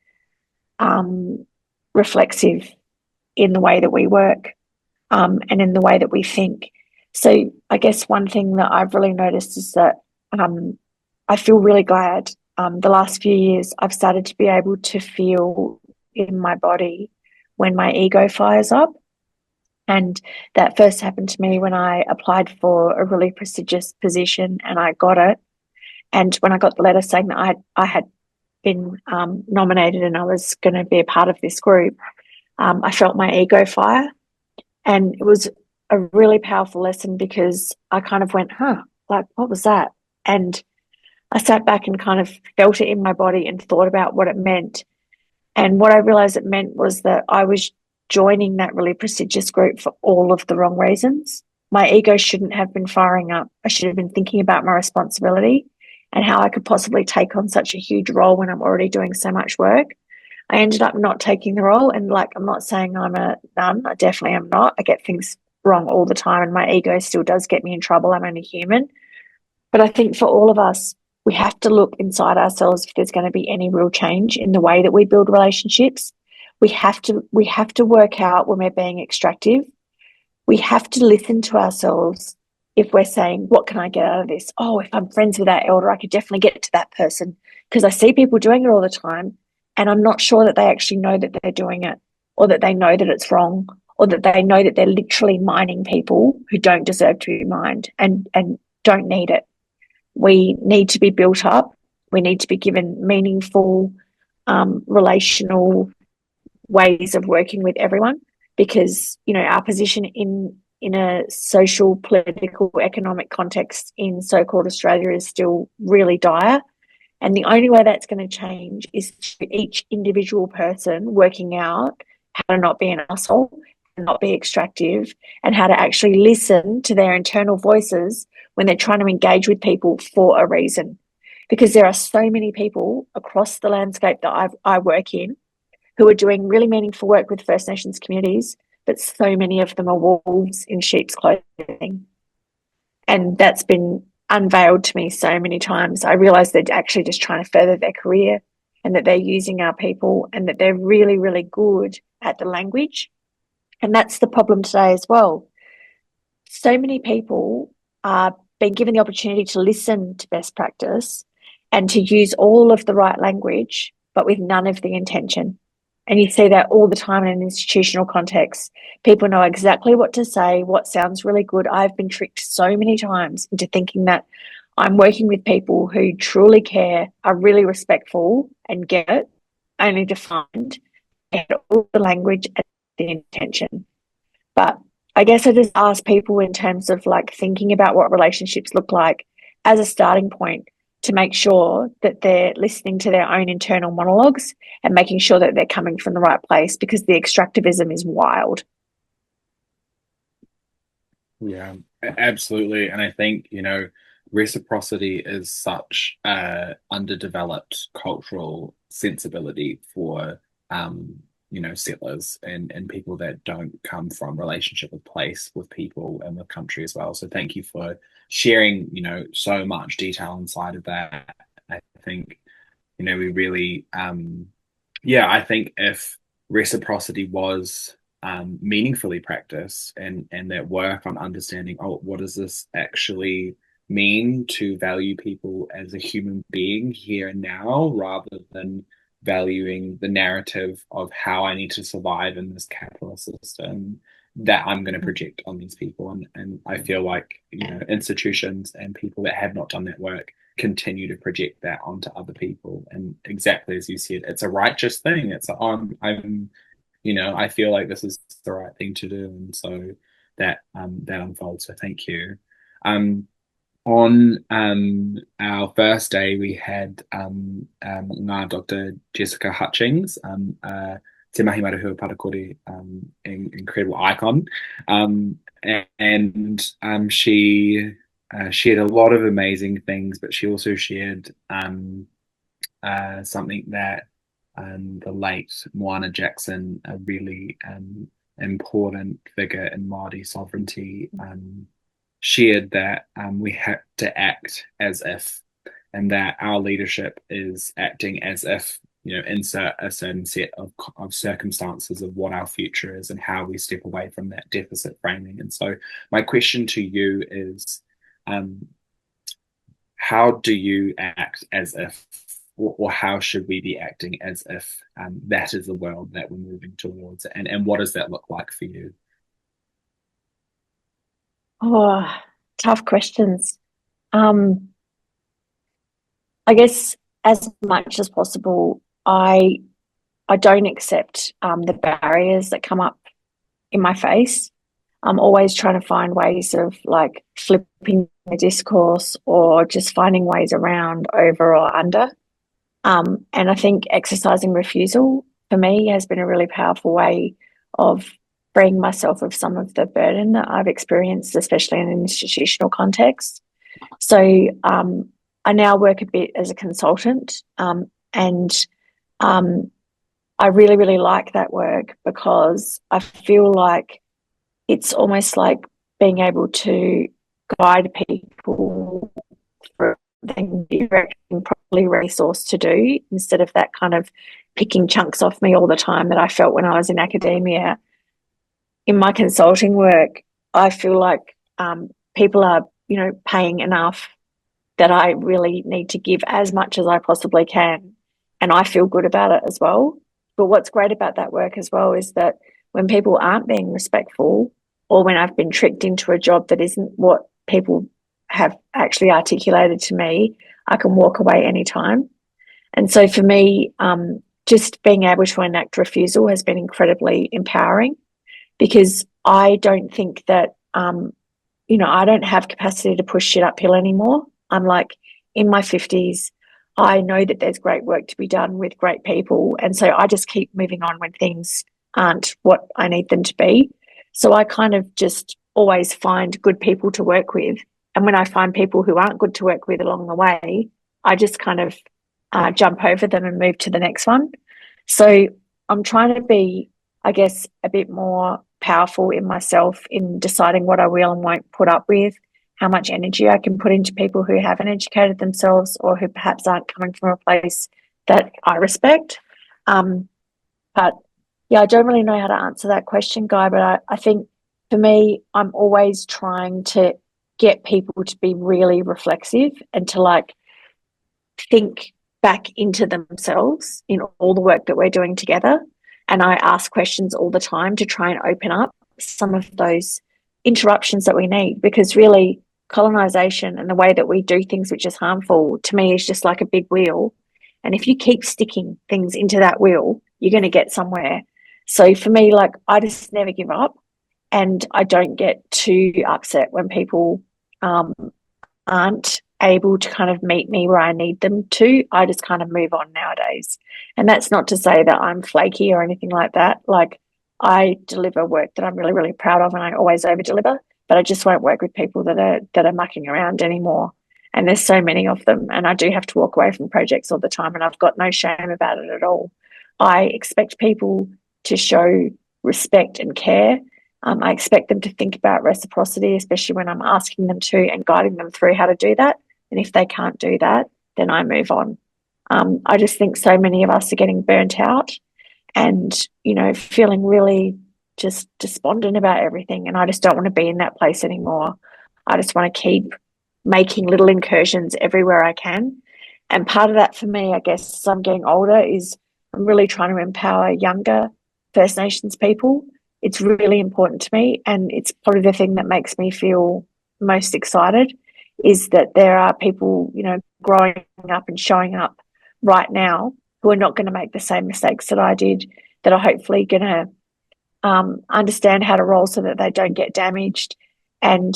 reflexive in the way that we work and in the way that we think. So I guess one thing that I've really noticed is that I feel really glad. The last few years, I've started to be able to feel in my body when my ego fires up. And that first happened to me when I applied for a really prestigious position and I got it. And when I got the letter saying that I had been nominated and I was going to be a part of this group, I felt my ego fire. And it was a really powerful lesson because I kind of went, like, what was that? And I sat back and kind of felt it in my body and thought about what it meant. And what I realized it meant was that I was joining that really prestigious group for all of the wrong reasons. My ego shouldn't have been firing up. I should have been thinking about my responsibility and how I could possibly take on such a huge role when I'm already doing so much work. I ended up not taking the role. And like, I'm not saying I'm a nun. I definitely am not. I get things wrong all the time and my ego still does get me in trouble. I'm only human. But I think for all of us, we have to look inside ourselves if there's going to be any real change in the way that we build relationships. We have to work out when we're being extractive. We have to listen to ourselves if we're saying, what can I get out of this? Oh, if I'm friends with that elder, I could definitely get to that person because I see people doing it all the time. And I'm not sure that they actually know that they're doing it or that they know that it's wrong or that they know that they're literally mining people who don't deserve to be mined and don't need it. We need to be built up We need to be given meaningful, relational ways of working with everyone, because, you know, our position in a social, political, economic context in so-called Australia is still really dire. And the only way that's going to change is each individual person working out how to not be an asshole and not be extractive, and how to actually listen to their internal voices when they're trying to engage with people for a reason. Because there are so many people across the landscape that I work in who are doing really meaningful work with First Nations communities, but so many of them are wolves in sheep's clothing. And that's been unveiled to me so many times. I realize they're actually just trying to further their career, and that they're using our people, and that they're really, really good at the language. And that's the problem today as well. So many people are being given the opportunity to listen to best practice and to use all of the right language, but with none of the intention. And you see that all the time in an institutional context. People know exactly what to say, what sounds really good. I've been tricked so many times into thinking that I'm working with people who truly care, are really respectful, and get it, only to find all the language and the intention. But I guess I just ask people in terms of like thinking about what relationships look like as a starting point, to make sure that they're listening to their own internal monologues and making sure that they're coming from the right place, because the extractivism is wild. Yeah, absolutely. And I think, you know, reciprocity is such a underdeveloped cultural sensibility for you know, settlers and people that don't come from relationship with place, with people and with country as well. So thank you for sharing, you know, so much detail inside of that. I think, you know, we really yeah, I think if reciprocity was meaningfully practiced, and that work on understanding, oh, what does this actually mean to value people as a human being here and now, rather than valuing the narrative of how I need to survive in this capitalist system that I'm going to project on these people. And I feel like, you know, institutions and people that have not done that work continue to project that onto other people. And exactly as you said, it's a righteous thing. It's a, I'm, you know, I feel like this is the right thing to do. And so that that unfolds. So thank you. Um, on our first day, we had Dr. Jessica Hutchings, Te Mahi Marahua Parakore, incredible icon. And she shared a lot of amazing things, but she also shared something that the late Moana Jackson, a really important figure in Māori sovereignty, shared, that we have to act as if, and that our leadership is acting as if, you know, insert a certain set of circumstances of what our future is and how we step away from that deficit framing. And so my question to you is, how do you act as if, or how should we be acting as if that is the world that we're moving towards? And what does that look like for you? Oh, tough questions. I guess as much as possible, I don't accept the barriers that come up in my face. I'm always trying to find ways of like flipping the discourse, or just finding ways around, over or under. And I think exercising refusal for me has been a really powerful way of freeing myself of some of the burden that I've experienced, especially in an institutional context. So I now work a bit as a consultant, and I really, really like that work, because I feel like it's almost like being able to guide people through then directing properly resourced to do, instead of that kind of picking chunks off me all the time that I felt when I was in academia. In my consulting work, I feel like people are, you know, paying enough that I really need to give as much as I possibly can, and I feel good about it as well. But what's great about that work as well is that when people aren't being respectful, or when I've been tricked into a job that isn't what people have actually articulated to me, I can walk away anytime. And so for me, just being able to enact refusal has been incredibly empowering, because I don't think that, I don't have capacity to push shit uphill anymore. I'm like in my 50s. I know that there's great work to be done with great people. And so I just keep moving on when things aren't what I need them to be. So I kind of just always find good people to work with. And when I find people who aren't good to work with along the way, I just kind of jump over them and move to the next one. So I'm trying to be, I guess, a bit more powerful in myself in deciding what I will and won't put up with, how much energy I can put into people who haven't educated themselves or who perhaps aren't coming from a place that I respect. But yeah, I don't really know how to answer that question, Guy, but I think for me, I'm always trying to get people to be really reflexive and to like think back into themselves in all the work that we're doing together. And I ask questions all the time to try and open up some of those interruptions that we need, because really colonisation and the way that we do things which is harmful to me is just like a big wheel. And if you keep sticking things into that wheel, you're going to get somewhere. So for me, like, I just never give up, and I don't get too upset when people aren't able to kind of meet me where I need them to. I just kind of move on nowadays. And that's not to say that I'm flaky or anything like that. Like, I deliver work that I'm really, really proud of, and I always over deliver, but I just won't work with people that are mucking around anymore. And there's so many of them, and I do have to walk away from projects all the time, and I've got no shame about it at all. I expect people to show respect and care. I expect them to think about reciprocity, especially when I'm asking them to and guiding them through how to do that. And if they can't do that, then I move on. I just think so many of us are getting burnt out and, feeling really just despondent about everything. And I just don't want to be in that place anymore. I just want to keep making little incursions everywhere I can. And part of that for me, I guess, as I'm getting older, is I'm really trying to empower younger First Nations people. It's really important to me, and it's probably the thing that makes me feel most excited, is that there are people, growing up and showing up right now who are not going to make the same mistakes that I did, that are hopefully going to understand how to roll so that they don't get damaged, and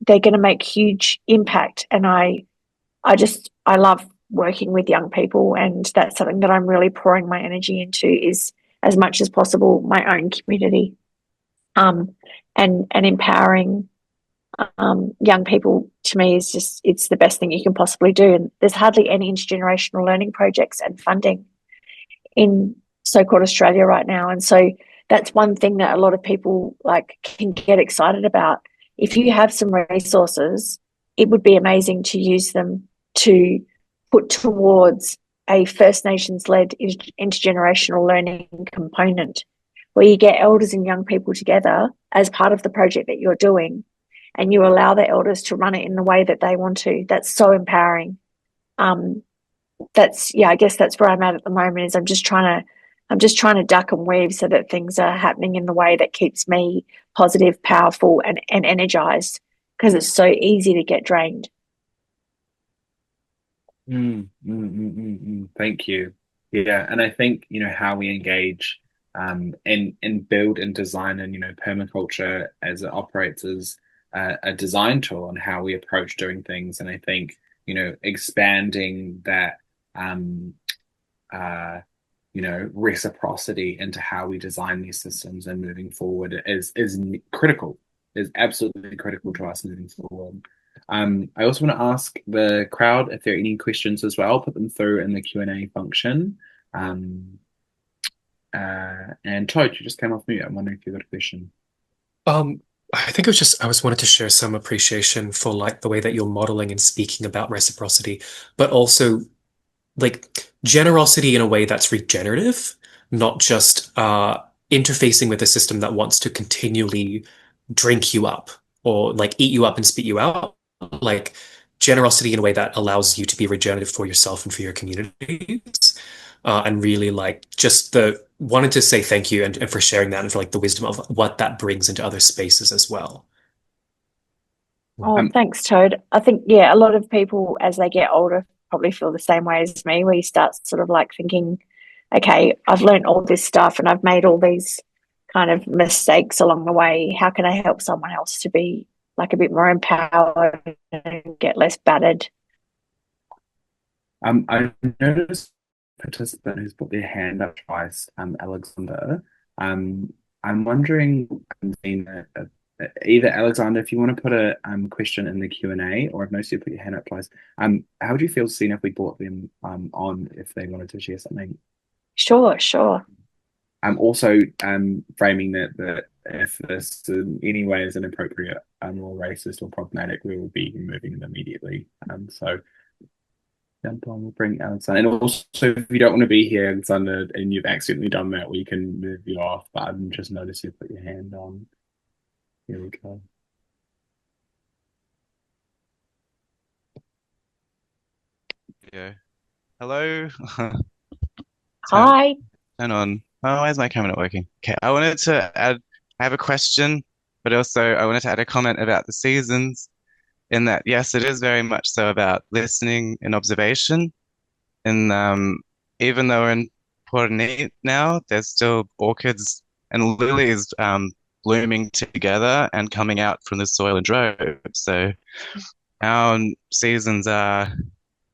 they're going to make huge impact. And I love working with young people, and that's something that I'm really pouring my energy into, is as much as possible my own community, and empowering young people. To me, is just, it's the best thing you can possibly do. And there's hardly any intergenerational learning projects and funding in so-called Australia right now. And so that's one thing that a lot of people can get excited about. If you have some resources, it would be amazing to use them to put towards a First Nations-led intergenerational learning component, where you get elders and young people together as part of the project that you're doing, and you allow the elders to run it in the way that they want to. That's so empowering. I guess that's where I'm at the moment, is I'm just trying to duck and weave so that things are happening in the way that keeps me positive, powerful, and energized, because it's so easy to get drained. Thank you. Yeah, and I think how we engage and build and design, and permaculture as it operates as a design tool on how we approach doing things. And I think expanding that reciprocity into how we design these systems and moving forward is critical, is absolutely critical to us moving forward. I also want to ask the crowd if there are any questions as well. Put them through in the Q&A function. And Toad, you just came off mute. I'm wondering if you've got a question. I think I was wanted to share some appreciation for the way that you're modeling and speaking about reciprocity, but also generosity in a way that's regenerative, not just interfacing with a system that wants to continually drink you up or eat you up and spit you out. Generosity in a way that allows you to be regenerative for yourself and for your communities. And really wanted to say thank you and for sharing that, and for the wisdom of what that brings into other spaces as well. Oh, thanks, Toad. I think, a lot of people as they get older probably feel the same way as me, where you start sort of like thinking, okay, I've learned all this stuff and I've made all these kind of mistakes along the way. How can I help someone else to be like a bit more empowered and get less battered? I noticed a participant who's put their hand up twice, Alexander. I'm wondering, either Alexander, if you want to put a question in the Q&A, or if most of you put your hand up twice, how would you feel, Sina, if we brought them on if they wanted to share something? Sure, sure. I'm also framing that if this in any way is inappropriate or racist or problematic, we will be removing them immediately. So jump on, we'll bring Alexander. And also, if you don't want to be here, Alexander, and you've accidentally done that, we can move you off. But I've just noticed you put your hand on. Here we go. Yeah. Hello. Hi. Turn on. Oh, why is my camera not working? Okay, I wanted to add, I have a question, but also I wanted to add a comment about the seasons, in that, yes, it is very much so about listening and observation. And even though we're in Port now, there's still orchids and lilies blooming together and coming out from the soil in droves. So our seasons are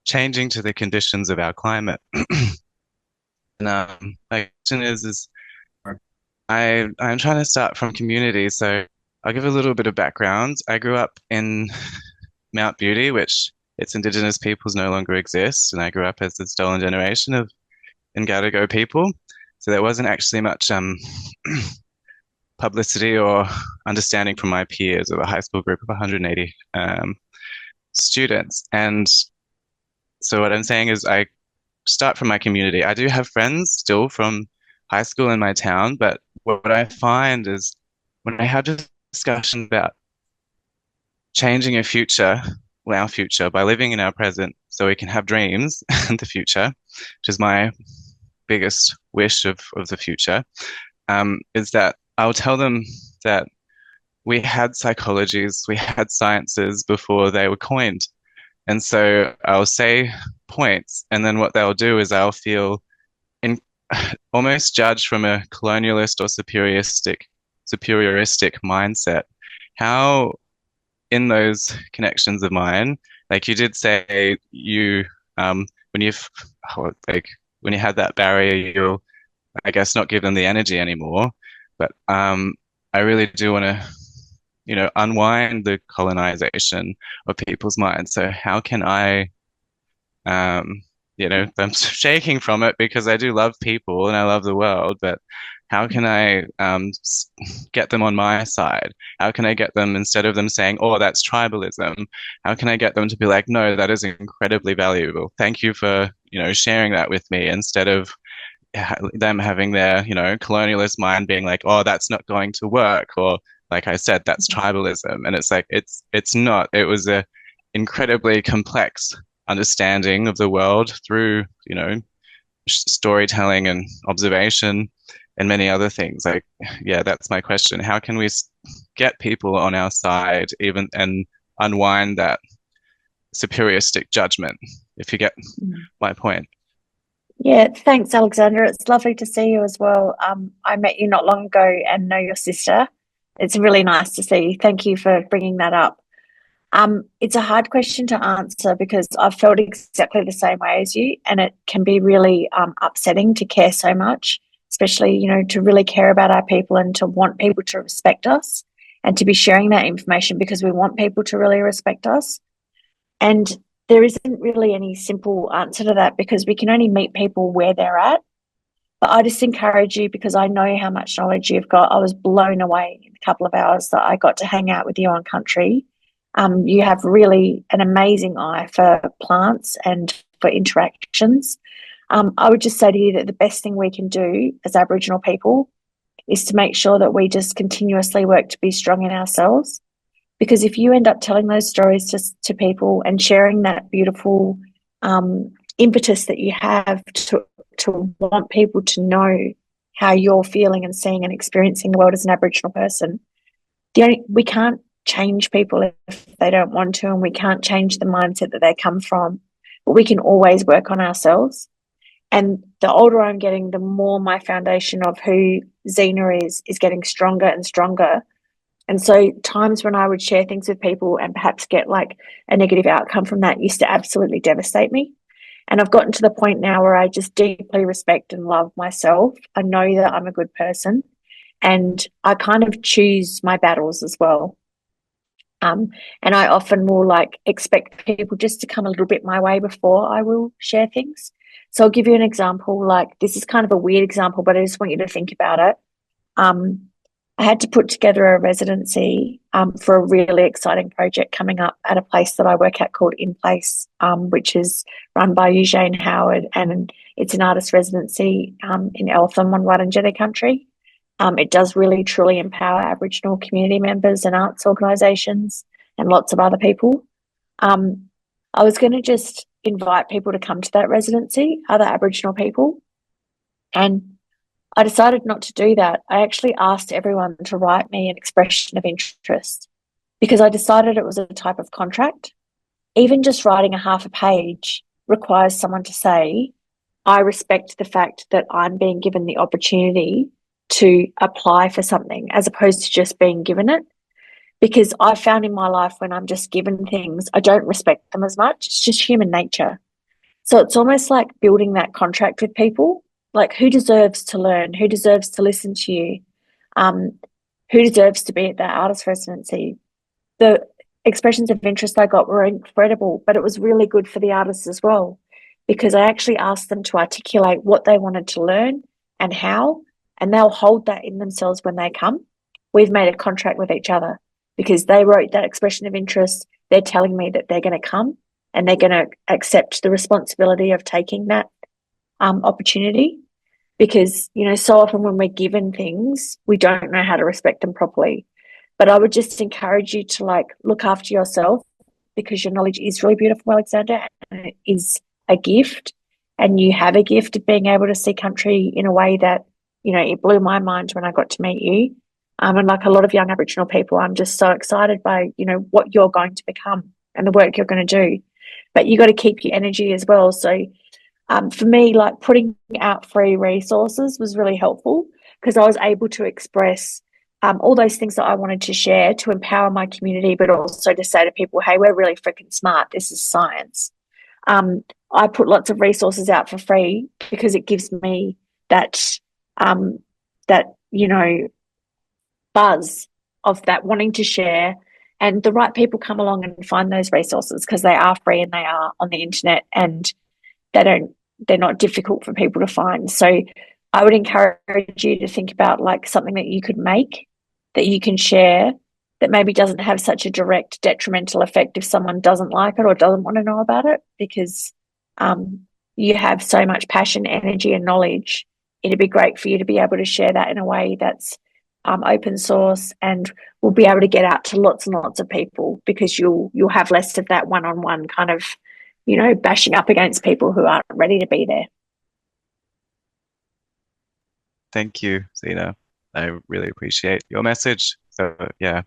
changing to the conditions of our climate. And my question is I'm trying to start from community, so I'll give a little bit of background. I grew up in Mount Beauty, which its Indigenous peoples no longer exist, and I grew up as the stolen generation of Ngadigo people. So there wasn't actually much publicity or understanding from my peers of a high school group of 180 students. And so what I'm saying is I start from my community. I do have friends still from high school in my town, but what I find is when I have a discussion about changing our future by living in our present so we can have dreams in the future, which is my biggest wish of the future, is that I'll tell them that we had psychologies, we had sciences before they were coined. And so I'll say points, and then what they'll do is I'll feel almost judged from a colonialist or superioristic mindset. How in those connections of mine, like you did say, you when you had that barrier, you'll, I guess, not give them the energy anymore. But I really do want to, unwind the colonization of people's minds. So how can I, I'm shaking from it because I do love people and I love the world, but how can I get them on my side? How can I get them, instead of them saying, oh, that's tribalism, how can I get them to be like, no, that is incredibly valuable. Thank you for, sharing that with me, instead of them having their, colonialist mind being like, oh, that's not going to work. Or like I said, that's tribalism. And it's like, it's not. It was a incredibly complex understanding of the world through, storytelling and observation and many other things. Like, yeah, that's my question. How can we get people on our side even and unwind that superioristic judgment, if you get my point? Yeah, thanks, Alexander. It's lovely to see you as well. I met you not long ago and know your sister. It's really nice to see you. Thank you for bringing that up. It's a hard question to answer because I've felt exactly the same way as you, and it can be really upsetting to care so much, especially, to really care about our people and to want people to respect us and to be sharing that information because we want people to really respect us. And there isn't really any simple answer to that because we can only meet people where they're at. But I just encourage you, because I know how much knowledge you've got. I was blown away in a couple of hours that I got to hang out with you on country. You have really an amazing eye for plants and for interactions. I would just say to you that the best thing we can do as Aboriginal people is to make sure that we just continuously work to be strong in ourselves. Because if you end up telling those stories to people and sharing that beautiful impetus that you have to want people to know how you're feeling and seeing and experiencing the world as an Aboriginal person, we can't change people if they don't want to, and we can't change the mindset that they come from. but we can always work on ourselves. And the older I'm getting, the more my foundation of who Zena is getting stronger and stronger. And so times when I would share things with people and perhaps get like a negative outcome from that used to absolutely devastate me. And I've gotten to the point now where I just deeply respect and love myself. I know that I'm a good person, and I kind of choose my battles as well. And I often will like expect people just to come a little bit my way before I will share things. So I'll give you an example. Like, this is kind of a weird example, but I just want you to think about it. Um, I had to put together a residency for a really exciting project coming up at a place that I work at called In Place, which is run by Eugene Howard, and it's an artist residency in Eltham on Wurundjeri country. It does really truly empower Aboriginal community members and arts organisations and lots of other people. I was going to just invite people to come to that residency, other Aboriginal people, and I decided not to do that. I actually asked everyone to write me an expression of interest because I decided it was a type of contract. Even just writing a half a page requires someone to say, I respect the fact that I'm being given the opportunity to apply for something as opposed to just being given it. Because I've found in my life when I'm just given things, I don't respect them as much. It's just human nature. So it's almost like building that contract with people. Like, who deserves to learn? Who deserves to listen to you? Who deserves to be at that artist residency? The expressions of interest I got were incredible, but it was really good for the artists as well, because I actually asked them to articulate what they wanted to learn and how, and they'll hold that in themselves when they come. We've made a contract with each other because they wrote that expression of interest. They're telling me that they're going to come and they're going to accept the responsibility of taking that opportunity, because, you know, so often when we're given things, we don't know how to respect them properly. But I would just encourage you to like look after yourself, because your knowledge is really beautiful, Alexander, and it is a gift, and you have a gift of being able to see country in a way that, you know, it blew my mind when I got to meet you. And like a lot of young Aboriginal people, I'm just so excited by, you know, what you're going to become and the work you're going to do. But you got to keep your energy as well. So for me, like putting out free resources was really helpful, because I was able to express all those things that I wanted to share to empower my community, but also to say to people, hey, we're really freaking smart. This is science. I put lots of resources out for free because it gives me that, you know, buzz of that wanting to share, and the right people come along and find those resources because they are free and they are on the internet, and they're not difficult for people to find. So I would encourage you to think about like something that you could make, that you can share, that maybe doesn't have such a direct detrimental effect if someone doesn't like it or doesn't want to know about it, because you have so much passion, energy, and knowledge. It'd be great for you to be able to share that in a way that's open source and will be able to get out to lots and lots of people, because you'll have less of that one-on-one kind of, you know, bashing up against people who aren't ready to be there. Thank you, Zena. I really appreciate your message. So yeah,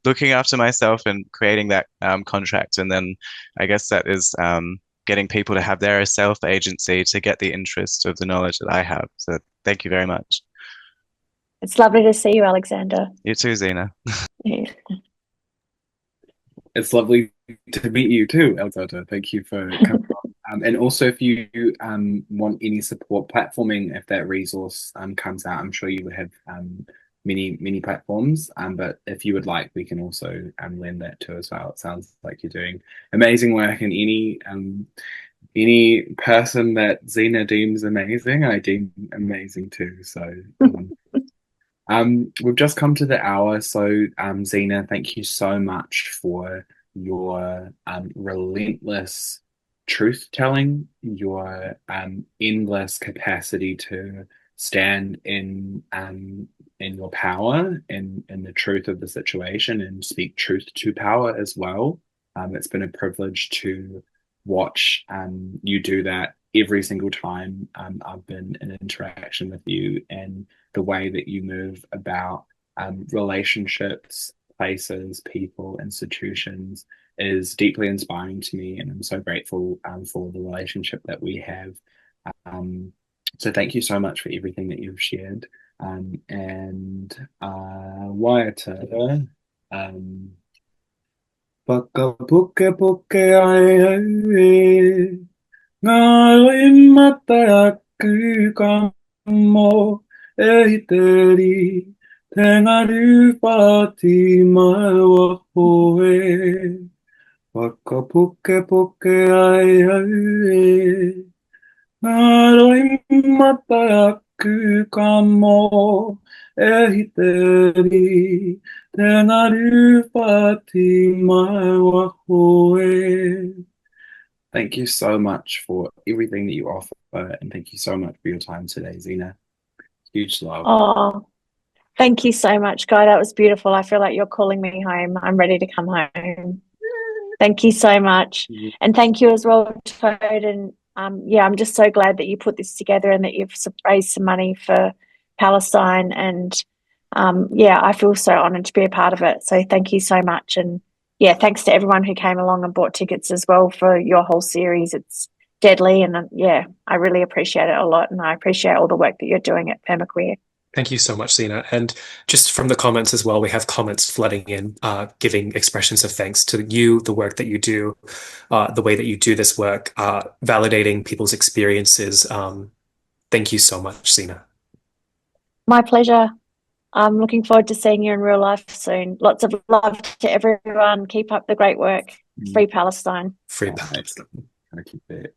looking after myself and creating that contract, and then I guess that is getting people to have their self-agency to get the interest of the knowledge that I have. So thank you very much. It's lovely to see you, Alexander. You too, Zena. Yeah. It's lovely to meet you too, Alberto. Thank you for coming on. And also, if you want any support platforming, if that resource comes out, I'm sure you would have many platforms. But if you would like, we can also lend that too as well. It sounds like you're doing amazing work, and any person that Zena deems amazing, I deem amazing too. So. We've just come to the hour, so Zena, thank you so much for your relentless truth telling, your endless capacity to stand in your power and in the truth of the situation and speak truth to power as well. It's been a privilege to watch you do that every single time I've been in interaction with you, and the way that you move about relationships, places, people, institutions, is deeply inspiring to me, and I'm so grateful for the relationship that we have. So thank you so much for everything that you've shared. And Waiata, Whakapuke puke ai au e, ngā roi mata aku ka mo e hiteri, te ngaru pāti mai waho e. Whakapuke puke ai au e, ngā roi mata aku ka mo e hiteri, te ngaru pāti mai waho e. Thank you so much for everything that you offer, and thank you so much for your time today, Zena. Huge love. Oh, thank you so much, Guy. That was beautiful. I feel like you're calling me home. I'm ready to come home. Thank you so much. And thank you as well, Toad. And yeah, I'm just so glad that you put this together and that you've raised some money for Palestine. And yeah, I feel so honoured to be a part of it. So thank you so much. And yeah, thanks to everyone who came along and bought tickets as well for your whole series. It's deadly. And yeah, I really appreciate it a lot. And I appreciate all the work that you're doing at Permaqueer. Thank you so much, Zena. And just from the comments as well, we have comments flooding in, giving expressions of thanks to you, the work that you do, the way that you do this work, validating people's experiences. Thank you so much, Zena. My pleasure. I'm looking forward to seeing you in real life soon. Lots of love to everyone. Keep up the great work. Free Palestine. Free Palestine. Gotta keep it.